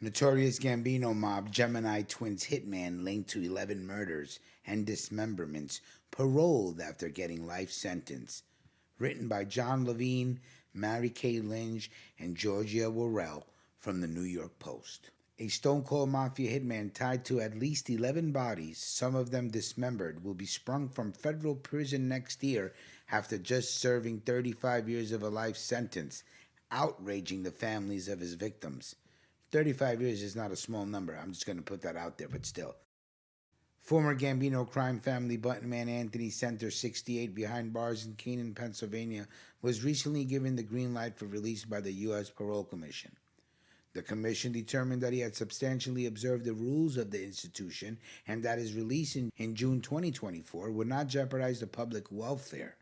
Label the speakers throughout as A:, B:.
A: Notorious Gambino mob Gemini Twins hitman linked to 11 murders and dismemberments paroled after getting life sentence. Written by John Levine, Mary Kay Lynch, and Georgia Worrell from the New York Post. A Stone Cold Mafia hitman tied to at least 11 bodies, some of them dismembered, will be sprung from federal prison next year after just serving 35 years of a life sentence, outraging the families of his victims. 35 years is not a small number. I'm just going to put that out there, but still. Former Gambino crime family button man Anthony Center, 68, behind bars in Canaan, Pennsylvania, was recently given the green light for release by the U.S. Parole Commission. The commission determined that he had substantially observed the rules of the institution and that his release in June 2024 would not jeopardize the public welfare.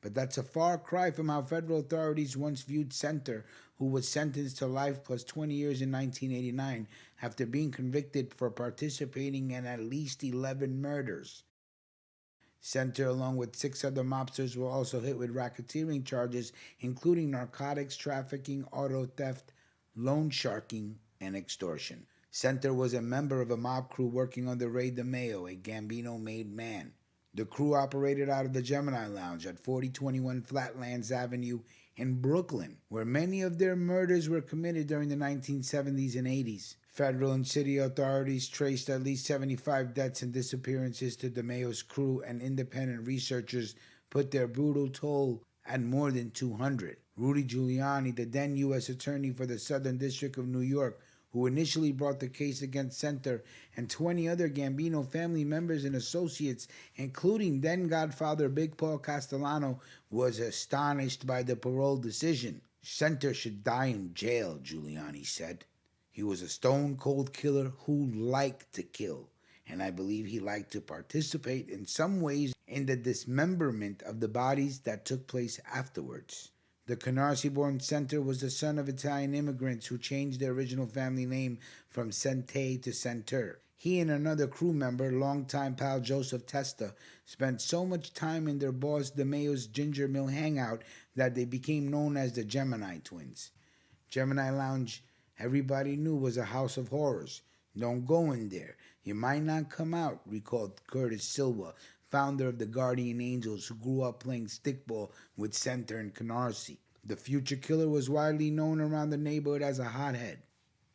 A: But that's a far cry from how federal authorities once viewed Center, who was sentenced to life plus 20 years in 1989 after being convicted for participating in at least 11 murders. Center, along with 6 other mobsters, were also hit with racketeering charges, including narcotics trafficking, auto theft, loan sharking, and extortion. Center was a member of a mob crew working under Ray DeMeo, a Gambino-made man. The crew operated out of the Gemini Lounge at 4021 Flatlands Avenue in Brooklyn, where many of their murders were committed during the 1970s and 80s. Federal and city authorities traced at least 75 deaths and disappearances to DeMeo's crew, and independent researchers put their brutal toll at more than 200. Rudy Giuliani, the then U.S. Attorney for the Southern District of New York, who initially brought the case against Center, and 20 other Gambino family members and associates, including then Godfather Big Paul Castellano, was astonished by the parole decision. Center should die in jail, Giuliani said. He was a stone-cold killer who liked to kill, and I believe he liked to participate in some ways in the dismemberment of the bodies that took place afterwards. The Canarsie-born Center was the son of Italian immigrants who changed their original family name from Sente to Center. He and another crew member, longtime pal Joseph Testa, spent so much time in their boss DeMeo's Ginger Mill hangout that they became known as the Gemini Twins. Gemini Lounge, everybody knew, was a house of horrors. Don't go in there. You might not come out, recalled Curtis Silva, founder of the Guardian Angels, who grew up playing stickball with Center and Canarsie. The future killer was widely known around the neighborhood as a hothead.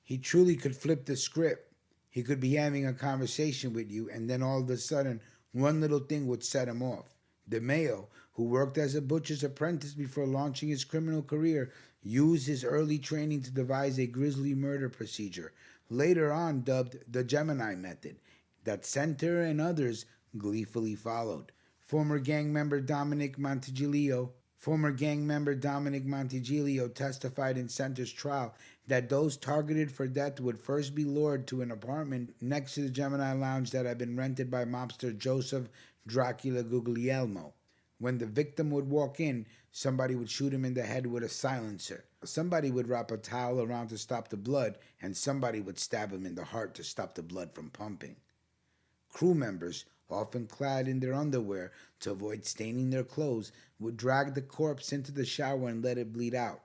A: He truly could flip the script. He could be having a conversation with you, and then all of a sudden, one little thing would set him off. DeMeo, who worked as a butcher's apprentice before launching his criminal career, used his early training to devise a grisly murder procedure, later on dubbed the Gemini Method, that Center and others gleefully followed. Former gang member Dominic Montigiglio testified in Center's trial that those targeted for death would first be lured to an apartment next to the Gemini Lounge that had been rented by mobster Joseph Dracula Guglielmo. When the victim would walk in, somebody would shoot him in the head with a silencer. Somebody would wrap a towel around to stop the blood, and somebody would stab him in the heart to stop the blood from pumping. Crew members, often clad in their underwear to avoid staining their clothes, would drag the corpse into the shower and let it bleed out,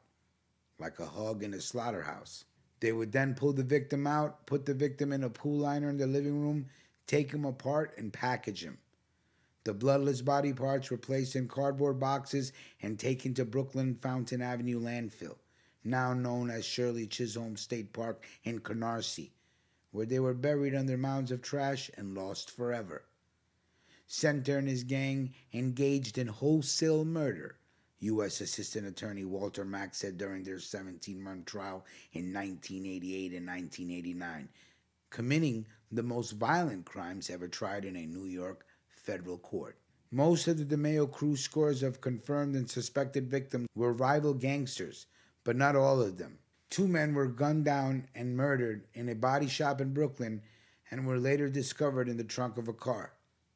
A: like a hog in a slaughterhouse. They would then pull the victim out, put the victim in a pool liner in the living room, take him apart, and package him. The bloodless body parts were placed in cardboard boxes and taken to Brooklyn Fountain Avenue landfill, now known as Shirley Chisholm State Park in Canarsie, where they were buried under mounds of trash and lost forever. Center and his gang engaged in wholesale murder, U.S. Assistant Attorney Walter Mack said during their 17-month trial in 1988 and 1989, committing the most violent crimes ever tried in a New York federal court. Most of the DeMeo crew's scores of confirmed and suspected victims were rival gangsters, but not all of them. 2 men were gunned down and murdered in a body shop in Brooklyn and were later discovered in the trunk of a car.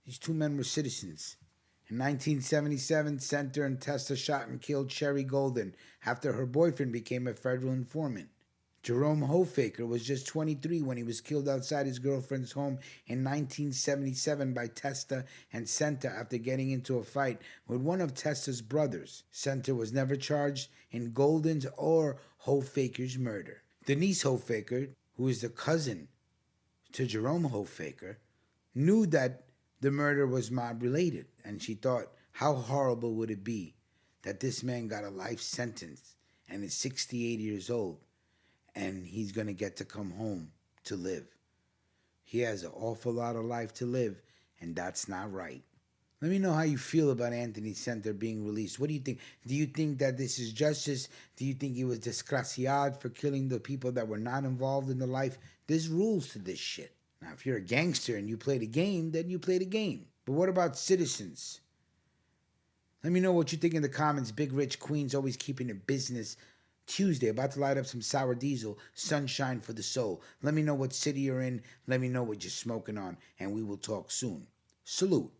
A: These 2 men were citizens. In 1977, Center and Testa shot and killed Sherry Golden after her boyfriend became a federal informant. Jerome Hofaker was just 23 when he was killed outside his girlfriend's home in 1977 by Testa and Center after getting into a fight with one of Testa's brothers. Center was never charged in Golden's or Hofaker's murder. Denise Hoffaker, who is the cousin to Jerome Hoffaker, knew that the murder was mob related, and she thought, how horrible would it be that this man got a life sentence and is 68 years old and he's going to get to come home to live. He has an awful lot of life to live, and that's not right. Let me know how you feel about Anthony Center being released. What do you think? Do you think that this is justice? Do you think he was desgraciado for killing the people that were not involved in the life? There's rules to this shit. Now, if you're a gangster and you play the game, then you play the game. But what about citizens? Let me know what you think in the comments. Big Rich Queens always keeping it business. Tuesday, about to light up some sour diesel, sunshine for the soul. Let me know what city you're in. Let me know what you're smoking on, and we will talk soon. Salute.